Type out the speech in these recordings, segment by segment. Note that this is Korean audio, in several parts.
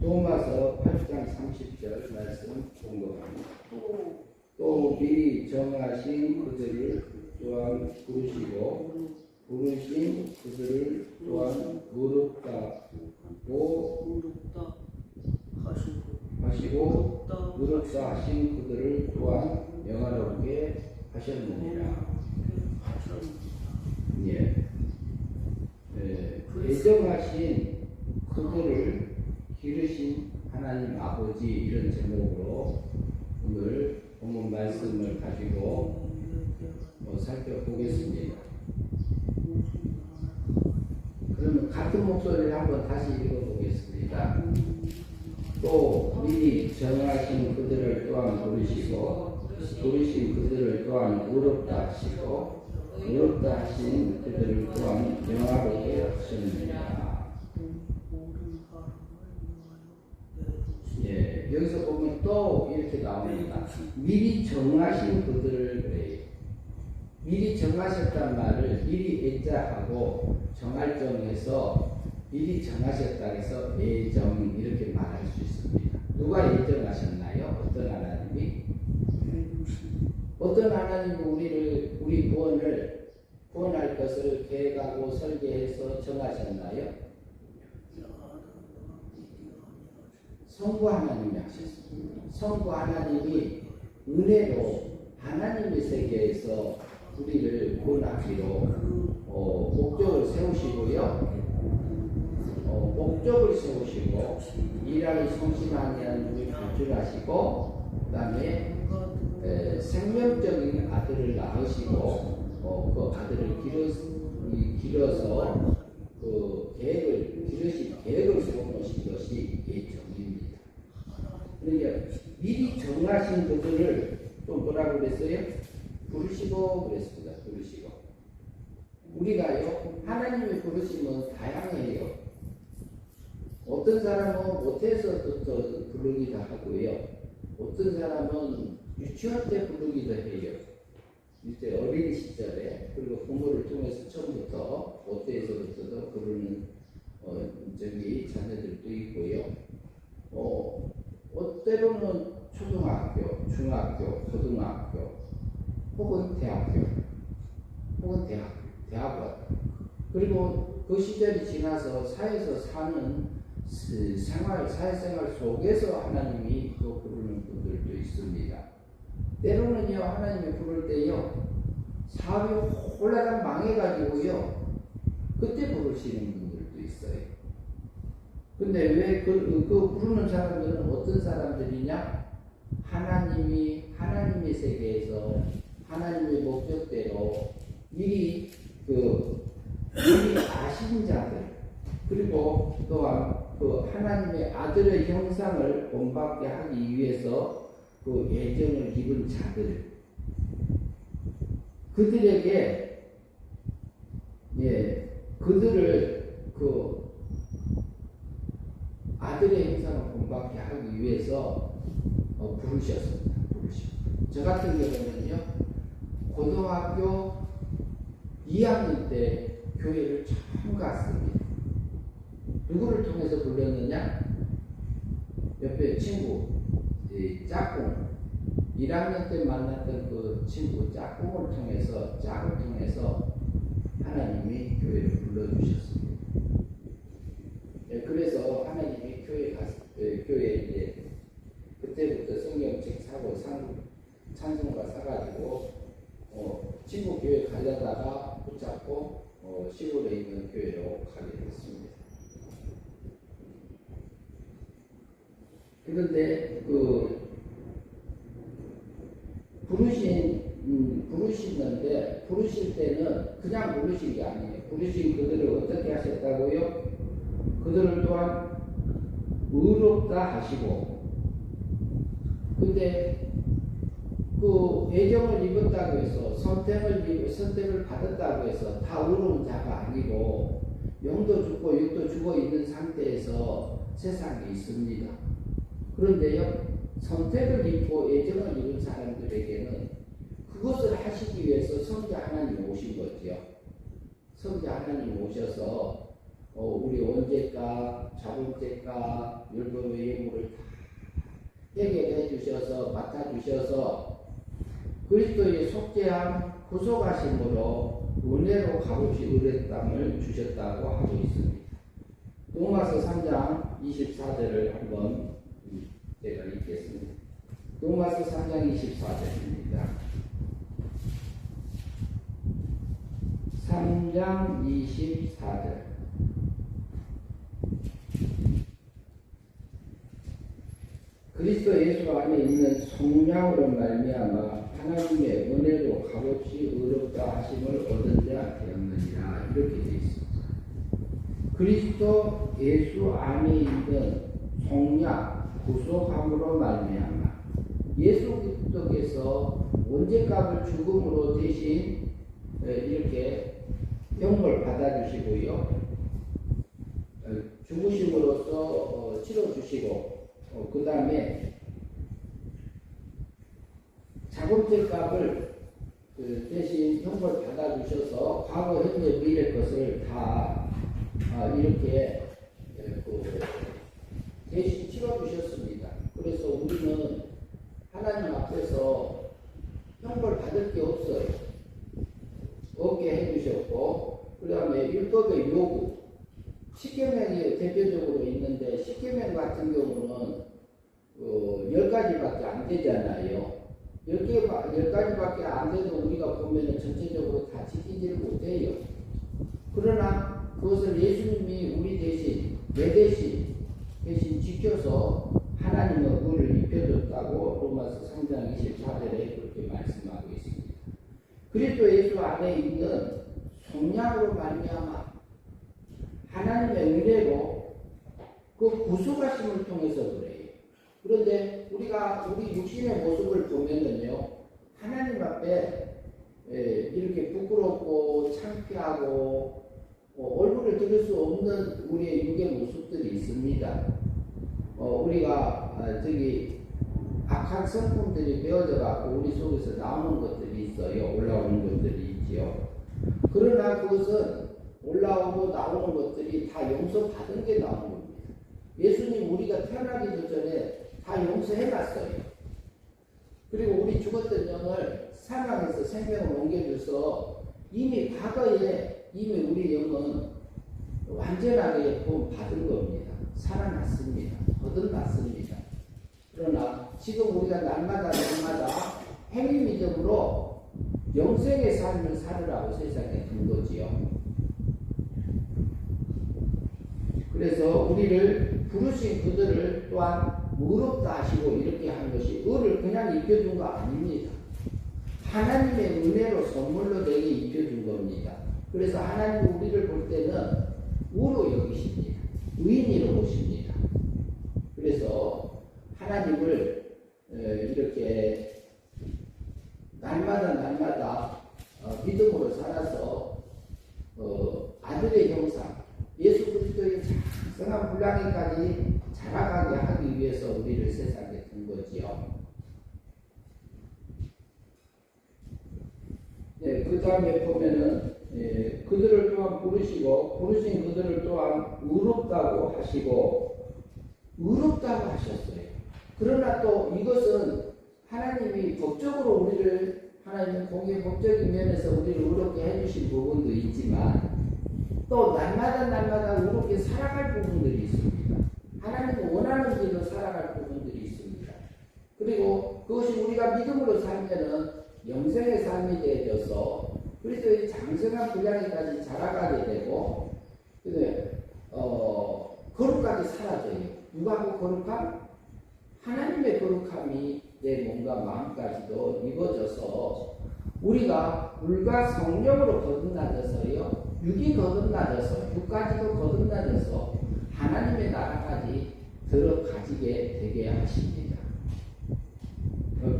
로마서 8장 30절 말씀 공독합니다. 또 미리 정하신 그들을 또한 부르시고 부르신 그들을 또한 의롭다 하시고 의롭다 하신 그들을 또한 영화롭게 하셨느니라. 예. 예정하신 그들을 기르신 하나님 아버지, 이런 제목으로 오늘 본문 말씀을 가지고 살펴보겠습니다. 그러면 같은 목소리를 한번 다시 읽어보겠습니다. 또 미리 정하신 그들을 또한 부르시고 부르신 그들을 또한 의롭다 하시고 의롭다 하신 그들을 또한 영화롭게 하셨느니라. 예, 여기서 보면 또 이렇게 나옵니다. 미리 정하신 그들을 그래요. 미리 정하셨단 말을 미리 애자하고 정할정해서 미리 정하셨다 해서 예정, 이렇게 말할 수 있습니다. 누가 예정하셨나요? 어떤 하나님이? 어떤 하나님이 우리 구원할 것을 계획하고 설계해서 정하셨나요? 성부 하나님이 하셨습니다. 성부 하나님이 은혜로 하나님의 세계에서 우리를 구원하기로 목적을 세우시고요. 목적을 세우시고 일하기 성실하게 하는 것을 발주하시고, 그 다음에 생명적인 아들을 낳으시고 그 아들을 길어서 그 계획을 세워놓으신 것이 예정입니다. 그러니까 미리 정하신 그들을 또 뭐라고 그랬어요? 부르시고 그랬습니다. 부르시고. 우리가요, 하나님의 부르심은 다양해요. 어떤 사람은 모태에서부터 부르기도 하고요. 어떤 사람은 유치원 때 부르기도 해요. 이제 어린 시절에, 그리고 부모를 통해서 처음부터 모태에서부터도 부르는 자녀들도 있고요. 때로는 초등학교, 중학교, 고등학교, 혹은 대학원. 그리고 그 시절이 지나서 사회에서 사는 사회생활 속에서 하나님이 또 부르는 분들도 있습니다. 때로는요, 하나님이 부를 때요, 사업이 홀라당 망해가지고요, 그때 부르시는 분들도 있어요. 근데 왜 그 부르는 사람들은 어떤 사람들이냐? 하나님의 세계에서 하나님의 목적대로 미리 아신 자들, 그리고 또한 그 하나님의 아들의 형상을 본받게 하기 위해서 그 예정을 입은 자들, 그들에게 그들을 그 아들의 형상을 본받게 하기 위해서 부르셨습니다. 저 같은 경우는요, 고등학교 2학년 때 교회를 처음 갔습니다. 누구를 통해서 불렀느냐? 옆에 친구, 짝꿍, 1학년 때 만났던 그 친구 짝꿍을 통해서, 짝을 통해서 하나님이 교회를 불러주셨습니다. 그래서 하나님이 교회에 이제 그때부터 성경책 사고 찬송가 사가지고 친구 교회 가려다가 붙잡고 시골에 있는 교회로 가게 됐습니다. 그런데 부르시는데, 부르실 때는 그냥 부르신 게 아니에요. 부르신 그들을 어떻게 하셨다고요? 그들을 또한 의롭다 하시고, 근데 그 예정을 입었다고 해서 선택을 받았다고 해서 다 의로운 자가 아니고 영도 죽고 육도 죽어 있는 상태에서 세상에 있습니다. 그런데요, 선택을 입고 예정을 입은 사람들에게는 그것을 하시기 위해서 성자 하나님이 오신 거지요. 성자 하나님이 오셔서 우리 원죄가, 자본죄가, 율법의 예물을 다 해결해 주셔서 맡아주셔서 그리스도의 속죄함 구속하심으로 은혜로 값없이 의의 땅을 주셨다고 하고 있습니다. 로마서 3장 24절을 한번 제가 읽겠습니다. 로마서 3장 24절입니다. 3장 24절. 그리스도 예수 안에 있는 성령으로 말미암아 하나님의 은혜로 값없이 의롭다 하심을 얻은 자 되었느니라. 이렇게 되어 있습니다. 그리스도 예수 안에 있는 성령 구속함으로 말미암아 예수 그리스도께서 원죄값을 죽음으로 대신 이렇게 형벌 받아주시고요, 죽으심으로써 치러주시고, 그 다음에 자범죄값을 대신 형벌 받아주셔서 과거, 현재, 미래 것을 다 이렇게 대신 치러주셨습니다. 그래서 우리는 하나님 앞에서 형벌 받을 게 없어요. 없게 해주셨고, 그 다음에 율법의 요구, 십계명이 대표적으로 있는데 십계명 같은 경우는 10가지밖에 안 되잖아요. 10가지밖에 안 돼도 우리가 보면은 전체적으로 다 지키지를 못해요. 그러나 그것을 예수님이 우리 대신, 내 대신 지켜서 하나님의 의를 입혀줬다고 로마서 3장 24절에 그렇게 말씀하고 있습니다. 그리스도 예수 안에 있는 성령으로 말미암아 하나님의 은혜로 그 구속하심을 통해서 그래요. 그런데 우리가 우리 육신의 모습을 보면은요, 하나님 앞에 이렇게 부끄럽고 창피하고 얼굴을 들을 수 없는 우리의 육의 모습들이 있습니다. 우리가 악한 성품들이 배어져 갖고 우리 속에서 나오는 것들이 있어요. 올라오는 것들이 있지요. 그러나 그것은 올라오고 나오는 것들이 다 용서받은 게 나오는 겁니다. 예수님 우리가 태어나기도 전에 다 용서해놨어요. 그리고 우리 죽었던 영을 사망에서 생명을 옮겨줘서 이미 과거에 이미 우리 영은 완전하게 구원 받은 겁니다. 살아났습니다. 거듭났습니다. 그러나 지금 우리가 날마다 행위 믿음으로 영생의 삶을 살으라고 세상에 둔 거지요. 그래서 우리를 부르신 그들을 또한 의롭다 하시고 이렇게 한 것이 의를 그냥 입혀준 거 아닙니다. 하나님의 은혜로 선물로 내게 입혀준 겁니다. 그래서 하나님은 우리를 볼 때는 의로 여기십니다. 의인으로 보십니다. 그래서 하나님을 이렇게 날마다 믿음으로 살아서 아들의 형상, 예수 그리스도의 장성한 분량에까지 자라가게 하기 위해서 우리를 세상에 둔 거지요. 네, 그 다음에 보면은 그들을 또한 부르신 그들을 또한 의롭다고 하시고 의롭다고 하셨어요. 그러나 또 이것은 하나님이 법적으로 우리를, 하나님은 공의 법적인 면에서 우리를 의롭게 해주신 부분도 있지만 또 날마다 의롭게 살아갈 부분들이 있습니다. 하나님은 원하는 길로 살아갈 부분들이 있습니다. 그리고 그것이 우리가 믿음으로 살면은 영생의 삶이 되어져서 그리스도의 장성한 분량에까지 자라가게 되고, 거룩하게 살아져요. 누가 그 거룩함? 하나님의 거룩함이 내 몸과 마음까지도 입어져서 우리가 물과 성령으로 거듭나져서요, 육이 거듭나져서, 육까지도 거듭나져서 하나님의 나라까지 들어가지게 되게 하십니다.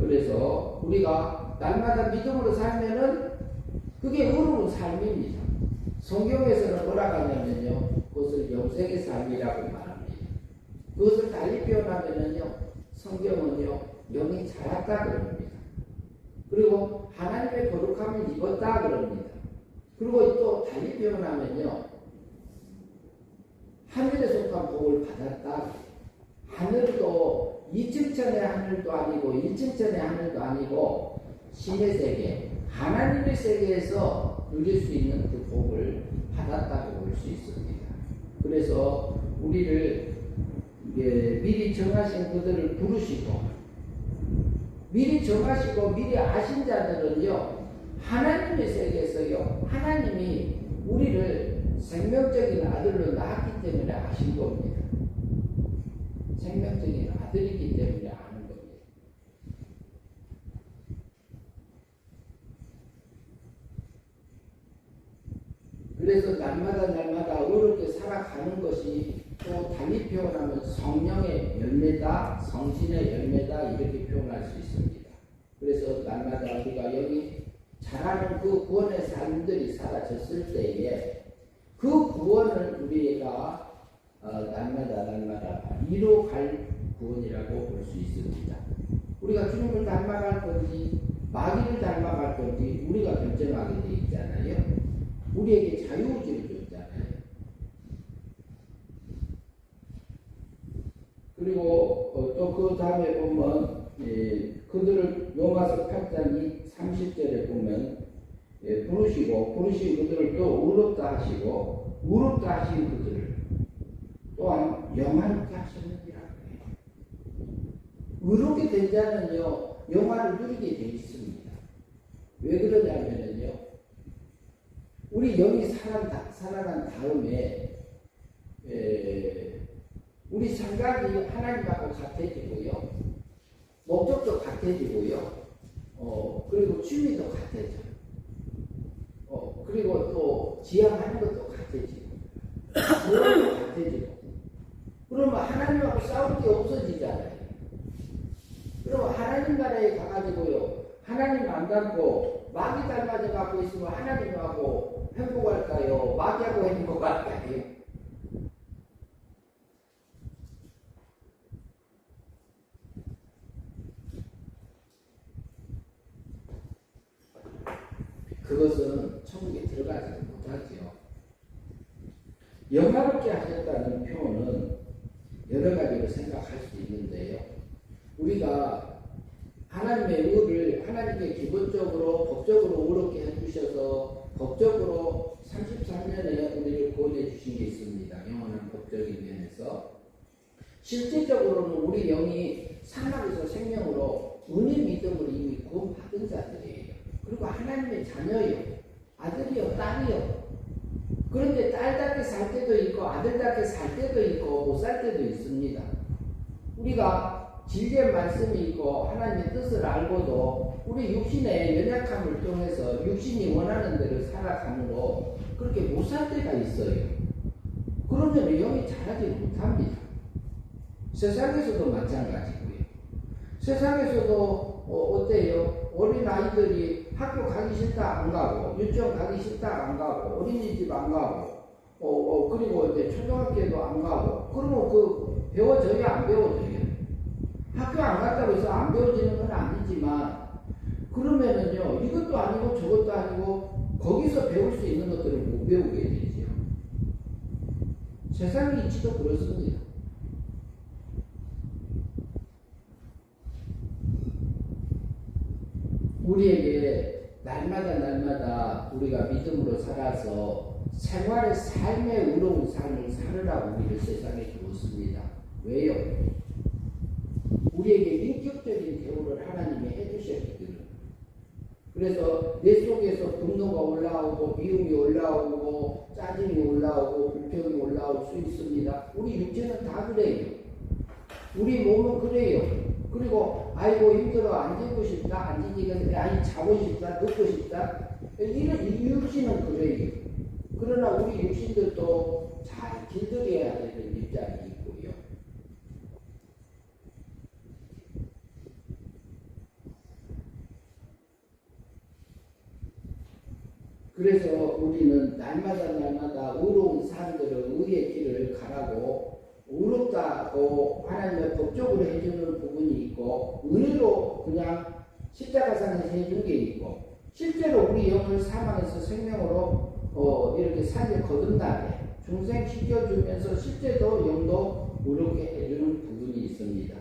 그래서 우리가 날마다 믿음으로 살면은 그게 의로운 삶입니다. 성경에서는 뭐라고 하냐면요, 그것을 영생의 삶이라고 말합니다. 그것을 달리 표현하면은요, 성경은요, 영이 자랐다 그럽니다. 그리고 하나님의 거룩함을 입었다 그럽니다. 그리고 또 달리 표현하면요, 하늘에 속한 복을 받았다. 하늘도 2층천의 하늘도 아니고 1층천의 하늘도 아니고 신의 세계, 하나님의 세계에서 누릴 수 있는 그 복을 받았다고 볼 수 있습니다. 그래서 우리를 미리 정하신 그들을 부르시고 미리 정하시고 미리 아신 자들은요, 하나님의 세계에서요, 하나님이 우리를 생명적인 아들로 낳았기 때문에 아신 겁니다. 생명적인 아들이기 때문에 아는 겁니다. 그래서 날마다 어렵게 살아가는 것이 또 달리 표현하면 성령의 열매다, 성신의 열매다, 이렇게 표현할 수 있습니다. 그래서 날마다 우리가 여기 잘하는 그 구원의 삶들이 사라졌을 때에 그 구원을 우리가 날마다 이루어갈 구원이라고 볼 수 있습니다. 우리가 주님을 닮아갈 건지 마귀를 닮아갈 건지 우리가 결정하게 되어 있잖아요. 우리에게 자유의지를 줬잖아요. 그리고 또 그 다음에 보면 그들을 로마서 8장 30절에 보면 부르시고 그들을 또 의롭다 하시고 의롭다 하신 그들을 또한 영화롭게 하셨느니라. 의롭게 된 자는요, 영화를 누리게 되어 있습니다. 왜 그러냐면요, 우리 영이 살아난 다음에 우리 생각이 하나님하고 같아지고요, 목적도 같아지고요, 그리고 취미도 같아져요. 그리고 또 지향하는 것도 같아지고, 그것도 같아지고. 그러면 하나님하고 싸울 게 없어지잖아요. 그러면 하나님 나라에 가가지고요, 하나님 안 닮고 마귀 닮아져 갖고 있으면 하나님하고 행복할까요? 마귀하고 행복할까요? 그것은 천국에 들어가지 못하지요. 영화롭게 하셨다는 표현은 여러 가지로 생각할 수 있는데요. 우리가 하나님의 의를 하나님께 기본적으로 법적으로 의롭게 해주셔서 법적으로 33년에 우리를 구원해 주신 게 있습니다. 영원한 법적인 면에서. 실질적으로는 우리 영이 사막에서 생명으로 은혜 믿음으로 이미 구원받은 자들이에요. 그리고 하나님의 자녀요, 아들이요, 딸이요. 그런데 딸답게 살 때도 있고 아들답게 살 때도 있고 못 살 때도 있습니다. 우리가 진리의 말씀이 있고 하나님의 뜻을 알고도 우리 육신의 연약함을 통해서 육신이 원하는 대로 살아감으로 그렇게 못 살 때가 있어요. 그러면 영이 자라지 못합니다. 세상에서도 마찬가지고요. 세상에서도 어때요? 어린 아이들이 학교 가기 싫다 안 가고, 유치원 가기 싫다 안 가고, 어린이집 안 가고, 그리고 이제 초등학교도 안 가고, 그러면 그 배워져요, 안 배워져요? 학교 안 갔다고 해서 안 배워지는 건 아니지만, 그러면은요, 이것도 아니고 저것도 아니고, 거기서 배울 수 있는 것들을 못 배우게 되죠. 세상의 이치도 그렇습니다. 우리에게 날마다 우리가 믿음으로 살아서 생활의 삶의 의로운 삶을 살으라고 우리를 세상에 주었습니다. 왜요? 우리에게 인격적인 대우를 하나님이 해주셨기 때문에. 그래서 내 속에서 분노가 올라오고 미움이 올라오고 짜증이 올라오고 불평이 올라올 수 있습니다. 우리 육체는 다 그래요. 우리 몸은 그래요. 그리고 아이고 힘들어 앉고 싶다, 앉으니까 아이 자고 싶다, 눕고 싶다, 이런 육신은 그래요. 그러나 우리 육신들도 잘 길들여야 되는 입장이 있고요. 그래서 우리는 날마다 의로운 사람들은 의의 길을 가라고, 의롭다고 하나님의 법적으로 해주는 부분이 있고, 은혜로 그냥 십자가상에서 해준 게 있고, 실제로 우리 영을 사망에서 생명으로 이렇게 살려 거둔 다음에 중생시켜주면서 실제도 영도 오르게 해주는 부분이 있습니다.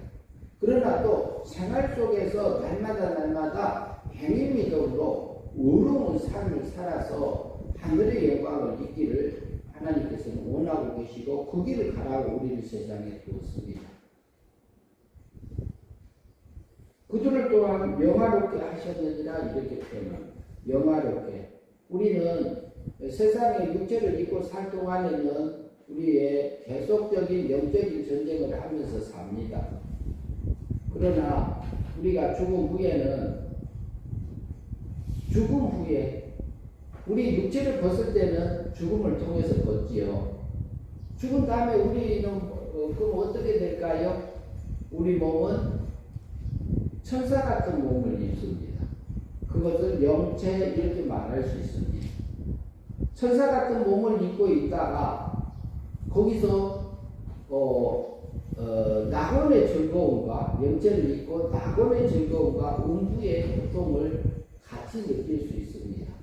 그러나 또 생활 속에서 날마다 행위미덕으로 의로운 삶을 살아서 하늘의 영광을 잊기를 하나님께서는 원하고 계시고 그 길을 가라고 우리를 세상에 두었습니다. 그들을 또한 명화롭게 하셨느니라 이렇게 표현합니다. 명화롭게. 우리는 세상에 육체를 입고 살 동안에는 우리의 계속적인 영적인 전쟁을 하면서 삽니다. 그러나 우리가 죽음 후에 우리 육체를 벗을 때는 죽음을 통해서 벗지요. 죽은 다음에 우리는 그럼 어떻게 될까요? 우리 몸은 천사 같은 몸을 입습니다. 그것을 영체 이렇게 말할 수 있습니다. 천사 같은 몸을 입고 있다가 거기서 낙원의 즐거움과 영체를 입고 낙원의 즐거움과 음부의 고통을 같이 느낄 수 있습니다.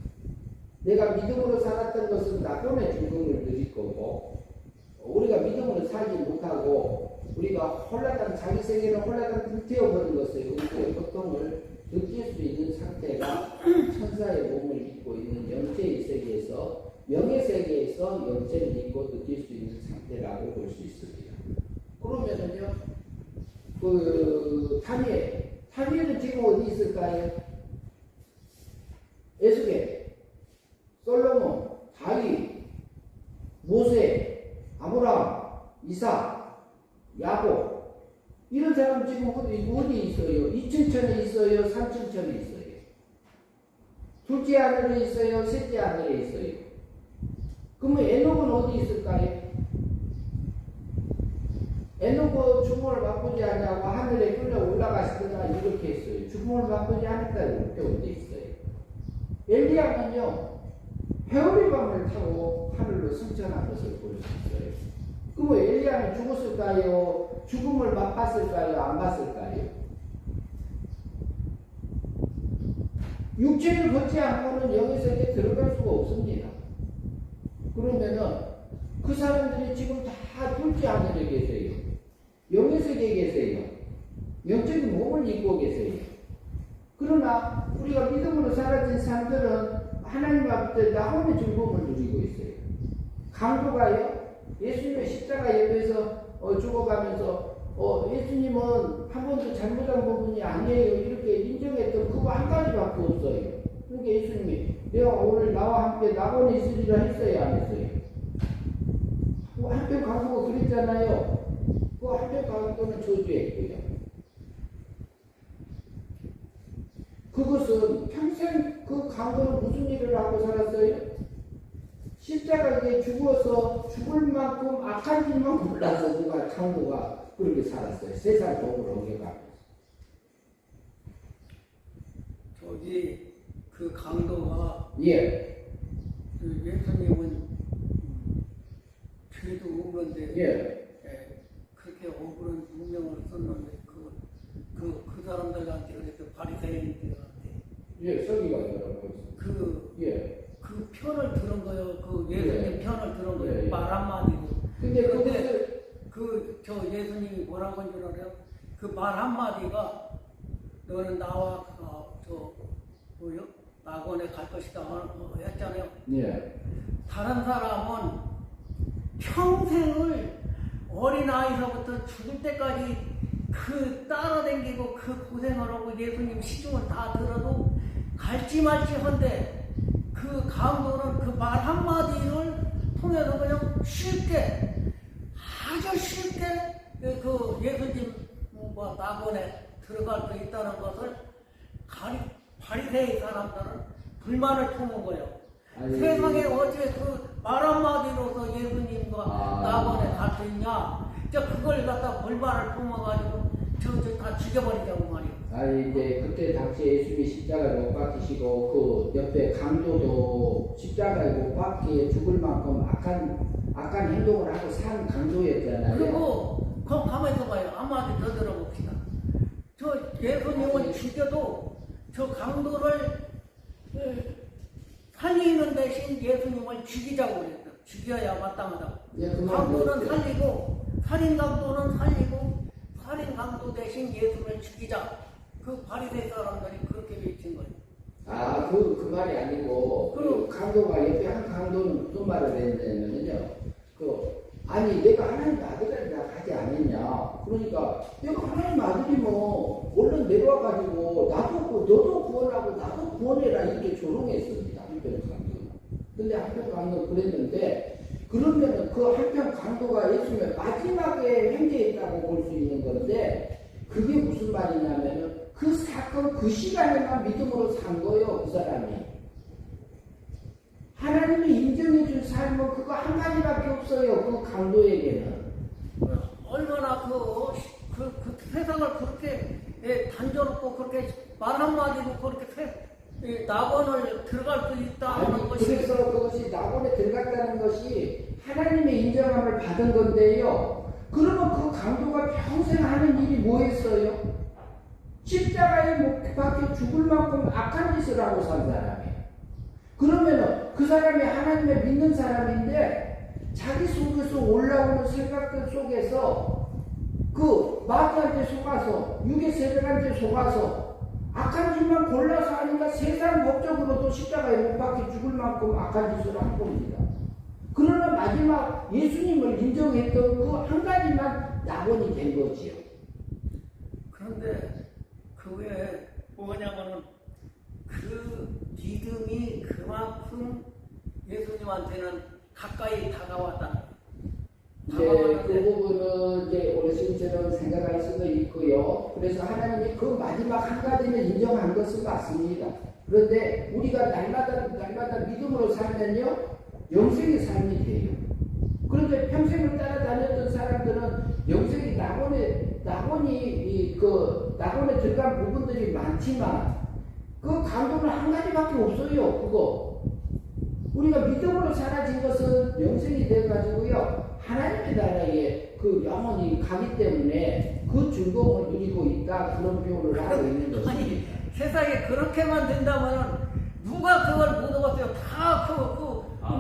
내가 믿음으로 살았던 것은 낙원의 즐거움을 누릴 거고 우리가 믿음으로 살지 못하고 우리가 자기 세계는 홀라당 불태워버린 것의 음부의 고통을 느낄 수 있는 상태가 천사의 몸을 입고 있는 영체의 세계에서 영의 세계에서 영체를 입고 느낄 수 있는 상태라고 볼 수 있습니다. 그러면은요, 다니엘은 지금 어디 있을까요? 에스겔, 솔로몬, 다윗, 모세, 아브라함, 이삭, 야곱 이런 사람 지금 어디 있어요? 2층천에 있어요? 3층천에 있어요? 둘째 하늘에 있어요? 셋째 하늘에 있어요? 그러면 에녹은 어디 있을까요? 에녹은 죽음을 맛보지 않냐고 하늘에 끌려 올라가시더라 이렇게 했어요. 죽음을 맛보지 않았다고 이렇게 어디 있어요? 엘리야는요 회오리밤을 타고 하늘로 승천한 것을 볼 수 있어요. 그럼 엘리야는 죽었을까요? 죽음을 맛봤을까요? 안 봤을까요? 육체를 걷지 않고는 영의 세계에 들어갈 수가 없습니다. 그러면은 그 사람들이 지금 다 둘째 하늘에 계세요. 영의 세계에 계세요. 영적인 몸을 입고 계세요. 그러나 우리가 믿음으로 사라진 사람들은 하나님 앞에 낙원의 즐거움을 누리고 있어요. 강도가요. 예수님의 십자가 옆에서 죽어가면서 예수님은 한 번도 잘못한 부분이 아니에요. 이렇게 인정했던 그거 한 가지밖에 없어요. 그러니까 예수님이 내가 오늘 나와 함께 낙원에 있으리라 했어요? 안 했어요? 한편 강도가 그랬잖아요. 그 한편 강도는 저주했고요. 그것은 평생 그 강도는 무슨 일을 하고 살았어요? 십자가에 죽어서 죽을 만큼 악한 일만 몰라서 누가 강도가 그렇게 살았어요. 세상 법을 어겨가면서. 저기 그 강도가 예. 그 예수님은 죄도 없는데 그렇게 억울한 누명을 썼는데 그 사람들한테 그래서 바리새인들한테 서기가 있더라고요. 그 편을 들은 거예요. 그 예수님 편을 들은 거예요. 말 한마디로. 근데 저 예수님이 뭐라고 한 줄 알아요? 그 말 한마디가 너는 나와 낙원에 갈 것이다 했잖아요. 다른 사람은 평생을 어린아이서부터 죽을 때까지 그 따라다니고 그 고생을 하고 예수님 시중을 다 들어도 갈지 말지 한데 그 강도는 그 말 한마디를 통해서 그냥 아주 쉽게 그 예수님 낙원에 들어갈 수 있다는 것을 바리새인 사람들은 불만을 품은 거예요. 세상에 어떻게 그 말 한마디로서 예수님과 낙원에 갈 수 있냐? 그걸 갖다 불만을 품어가지고 저 다 죽여버리자고 말이에요. 이제 그때 당시에 예수님이 십자가에 못 박히시고 그 옆에 강도도 십자가에 못 박히에 죽을 만큼 악한 행동을 하고 산 강도였잖아요. 그리고 가만히 봐요. 한마디 더 들어봅시다. 저 예수님을 죽여도 저 강도를 살리는 대신 예수님을 죽이자고 그랬어요. 죽여야 마땅하다. 예, 그 강도는 말도 살리고 살인 강도는 살리고 살인 강도 대신 예수를 죽이자. 그 바리새인 사람들이 그렇게 외친 거예요. 아, 그 말이 아니고, 그 강도가 옆에 한 강도는 무슨 말을 했냐면요. 아니, 내가 하나님 아들이라 하지 않았냐. 그러니까, 내가 하나님 아들이면, 얼른 내려와가지고, 너도 구원하고, 나도 구원해라. 이렇게 조롱했습니다. 한편 강도는. 근데 한편 강도는 그랬는데, 그러면은 그 한편 강도가 예수님의 마지막에 행제했다고 볼 수 있는 건데, 그게 무슨 말이냐면은, 그 사건 그 시간에만 믿음으로 산 거예요. 그 사람이. 하나님이 인정해 준 삶은 그거 한 가지밖에 없어요. 그 강도에게는. 얼마나 그 세상을 그렇게 단조롭고 그렇게 말 한마디로 그렇게 낙원을 들어갈 수 있다는 아니, 것이. 그래서 그것이 낙원에 들어갔다는 것이 하나님의 인정함을 받은 건데요. 그러면 그 강도가 평생 하는 일이 뭐였어요? 십자가에 못 박혀 죽을 만큼 악한 짓을 하고 산 사람이에요. 그러면은 그 사람이 하나님을 믿는 사람인데 자기 속에서 올라오는 생각들 속에서 그 마귀한테 속아서 육의 세력한테 속아서 악한 짓만 골라서 하니까 세상 법적으로도 십자가에 못 박혀 죽을 만큼 악한 짓을 한 겁니다. 그러나 마지막 예수님을 인정했던 그 한 가지만 낙원이 된 거지요. 그런데 그 외에 뭐냐면은 그 믿음이 그만큼 예수님한테는 가까이 다가왔다. 이제 그 부분은 이제 어르신처럼 생각할 수도 있고요. 그래서 하나님이 그 마지막 한 가지는 인정한 것은 맞습니다. 그런데 우리가 날마다 믿음으로 살면요, 영생의 삶이 돼요. 그런데 평생을 따라다녔던 사람들은 영생이 낙원에 들어간 부분들이 많지만 그 강도는 한 가지밖에 없어요. 그거 우리가 믿음으로 사라진 것은 영생이 되어가지고요, 하나님의 나라에 그 영혼이 가기 때문에 그 즐거움을 누리고 있다, 그런 표현을 하고 있는 것입니다. 아니, 세상에 그렇게만 된다면 누가 그걸 못 얻었어요? 다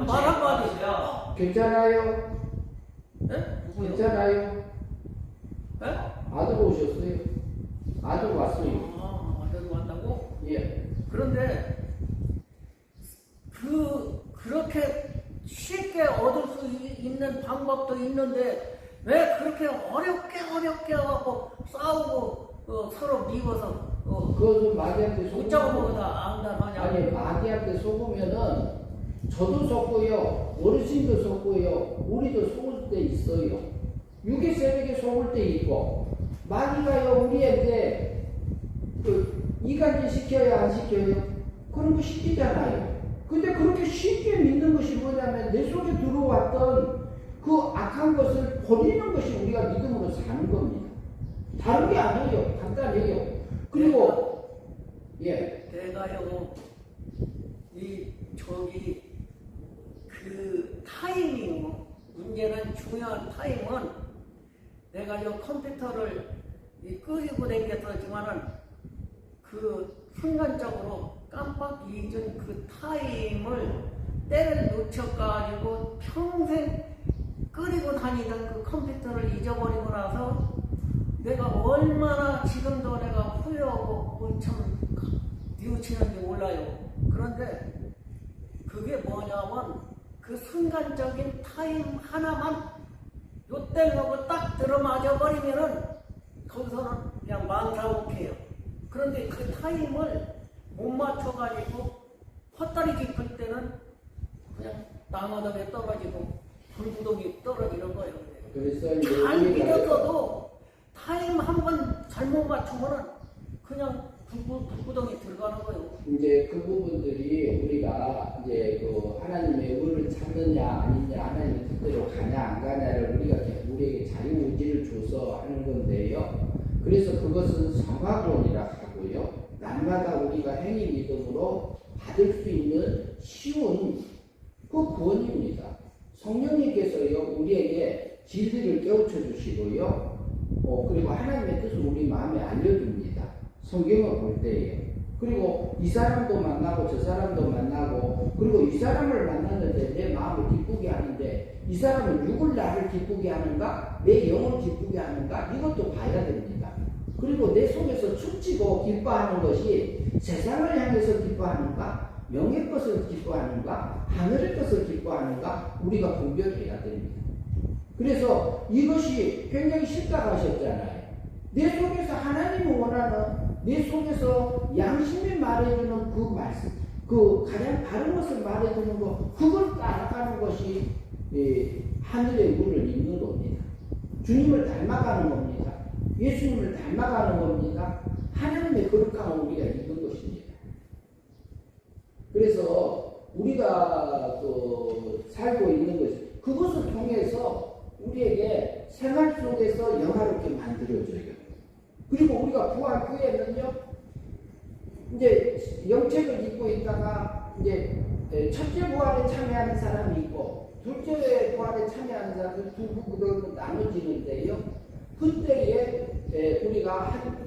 말 한마디. 괜찮아요? 네? 누구요? 괜찮아요? 네? 아들 오셨어요? 아들 왔어요. 아들 왔다고? 예. 그런데 그렇게 쉽게 얻을 수 있는 방법도 있는데 왜 그렇게 어렵게 하고 싸우고 서로 미워서 그것은 마귀한테 웃자고 속으면, 보다 안단하냐? 아니, 마귀한테 속으면은 저도 속고요, 어르신도 속고요, 우리도 속을 때 있어요. 육의 세력에 속을 때 있고, 마귀가요 우리한테 이간질 시켜요, 안 시켜요? 그런 거 시키잖아요. 근데 그렇게 쉽게 믿는 것이 뭐냐면 내 속에 들어왔던 그 악한 것을 버리는 것이 우리가 믿음으로 사는 겁니다. 다른 게 아니에요. 간단해요. 그리고 내가요 그 타이밍, 문제는 중요한 타임은 내가 요 컴퓨터를 끄고 다녔었지만은 그 순간적으로 깜빡 잊은 그 타임을 때를 놓쳐가지고 평생 끄고 다니던 그 컴퓨터를 잊어버리고 나서 내가 얼마나 지금도 내가 후회하고 참 뉘우치는지 몰라요. 그런데 그게 뭐냐면 그 순간적인 타임 하나만 요때하고 딱 들어맞아 버리면은 거기서는 그냥 망상욱해요. 그런데 그 타임을 못 맞춰가지고 헛다리 짚을 때는 그냥 땅바닥에 떨어지고 불구덩이 떨어지는 거예요. 그래서 이제 잘 우리가 믿었어도 타임 한 번 잘못 맞추면은 그냥 불구덩이 들어가는 거예요. 이제 그 부분들이 우리가 이제 그 하나님의 의를 찾느냐 아니냐, 하나님의 뜻대로 가냐 안 가냐를 우리에게 자유의지를 줘서 하는 건데요. 그래서 그것은 성화구원이라 하고요. 날마다 우리가 행위 믿음으로 받을 수 있는 쉬운 그 구원입니다. 성령님께서요 우리에게 진리를 깨우쳐 주시고요. 그리고 하나님의 뜻을 우리 마음에 알려줍니다. 성경을 볼 때에. 그리고 이 사람도 만나고 저 사람도 만나고, 그리고 이 사람을 만났는데 내 마음을 기쁘게 하는데 이 사람은 누굴 나를 기쁘게 하는가? 내 영을 기쁘게 하는가? 이것도 봐야 됩니다. 그리고 내 속에서 춤추고 기뻐하는 것이 세상을 향해서 기뻐하는가? 영의 것을 기뻐하는가? 하늘의 것을 기뻐하는가? 우리가 분별해야 됩니다. 그래서 이것이 굉장히 쉽다고 하셨잖아요. 내 속에서 하나님이 원하는, 내 속에서 양심이 말해주는 그 말씀, 그 가장 바른 것을 말해주는 것, 그걸 따라가는 것이 하늘의 물을 입는 겁니다. 주님을 닮아가는 겁니다. 예수님을 닮아가는 겁니다. 하나님의 거룩함을 우리가 입는 것입니다. 그래서 우리가 살고 있는 것, 그것을 통해서 우리에게 생활 속에서 영화롭게 만들어져요. 그리고 우리가 부활 후에는요, 이제 영책을 입고 있다가 이제 첫째 부활에 참여하는 사람이 있고 둘째 부활에 참여하는 사람이 두 부분으로 나눠지는데요. 그때에 우리가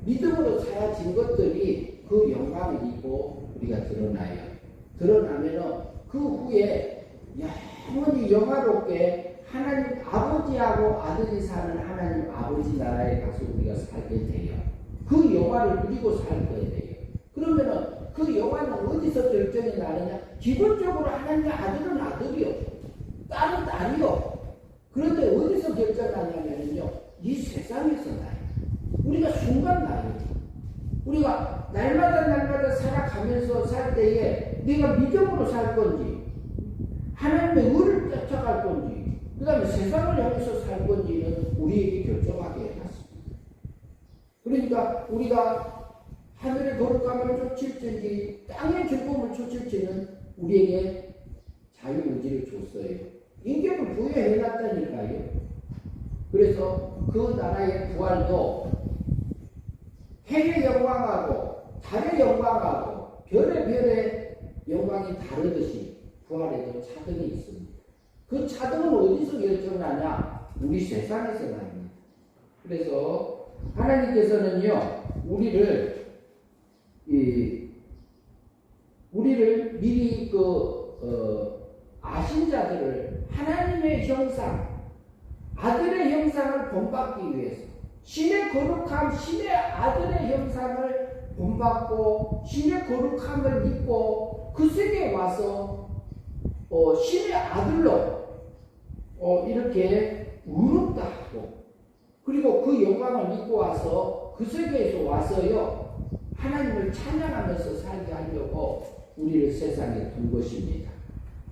믿음으로 사라진 것들이 그 영광을 입고 우리가 드러나요. 드러나면은 그 후에 영원히 영화롭게 하나님 아버지하고 아들이 사는 하나님 아버지 나라에 가서 우리가 살게 돼요. 그 영화를 누리고 살게 돼요. 그러면은 그 영화는 어디서 결정이 나느냐? 기본적으로 하나님의 아들은 아들이요, 딸은 딸이요. 그런데 어디서 결정나냐면요, 이 세상에서 나요. 우리가 순간 나요. 우리가 날마다 살아가면서 살 때에 내가 믿음으로 살 건지, 하나님의 의를 쫓아갈 건지, 그 다음에 세상을 향해서 살 건지는 우리에게 결정하게 해놨습니다. 그러니까 우리가 하늘의 거룩함을 쫓을지 땅의 즐거움을 쫓을지는 우리에게 자유의지를 줬어요. 인격을 부여해놨다니까요. 그래서 그 나라의 부활도 해의 영광하고 달의 영광하고 별의 영광이 다르듯이 부활에도 차등이 있습니다. 그 차등은 어디서 결정나냐? 우리 세상에서 납니다. 그래서 하나님께서는요, 우리를 미리 아신 자들을 하나님의 형상, 아들의 형상을 본받기 위해서, 신의 거룩함, 신의 아들의 형상을 본받고 신의 거룩함을 입고 그 세계에 와서 신의 아들로 이렇게 의롭다 하고, 그리고 그 영광을 입고 와서 그 세계에서 와서요, 하나님을 찬양하면서 살게 하려고 우리를 세상에 둔 것입니다.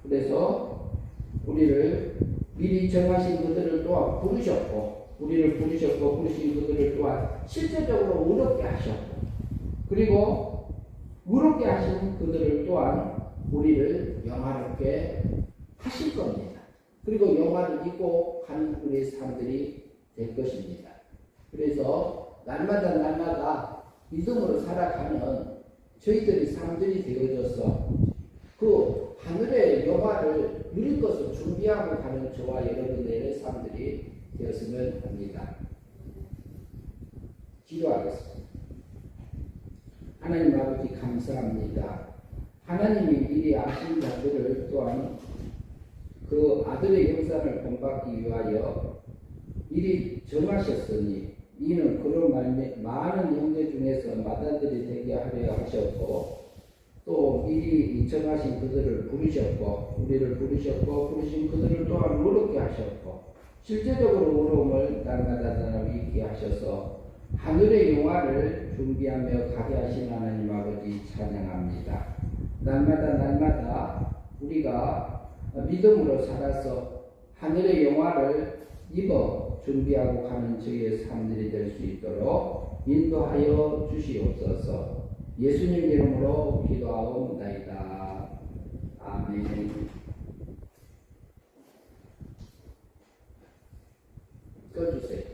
그래서 우리를 미리 정하신 그들을 또한 부르셨고, 우리를 부르셨고 부르신 그들을 또한 실제적으로 의롭게 하셨고, 그리고 의롭게 하신 그들을 또한 우리를 영화롭게 하실 겁니다. 그리고 영화를 입고 가는 우리의 삶들이 될 것입니다. 그래서 날마다 믿음으로 살아가는 저희들의 삶들이 되어져서 그 하늘의 영화를 누릴 것을 준비하고 가는 저와 여러분들의 삶들이 되었으면 합니다. 기도하겠습니다. 하나님 아버지 감사합니다. 하나님이 미리 아신 자들을 또한 그 아들의 형상을 본받기 위하여 미리 정하셨으니, 이는 그런 많은 형제 중에서 맏아들이 되게 하려 하셨고, 또 미리 정하신 그들을 부르셨고, 우리를 부르셨고, 부르신 그들을 또한 의롭게 하셨고, 실제적으로 의로움을 날마다 있게 하셔서 하늘의 영화를 준비하며 가게 하신 하나님 아버지 찬양합니다. 날마다 우리가 믿음으로 살아서 하늘의 영화를 입어 준비하고 가는 저희의 삶들이 될 수 있도록 인도하여 주시옵소서. 예수님 이름으로 기도하옵나이다. 아멘. 써주세요.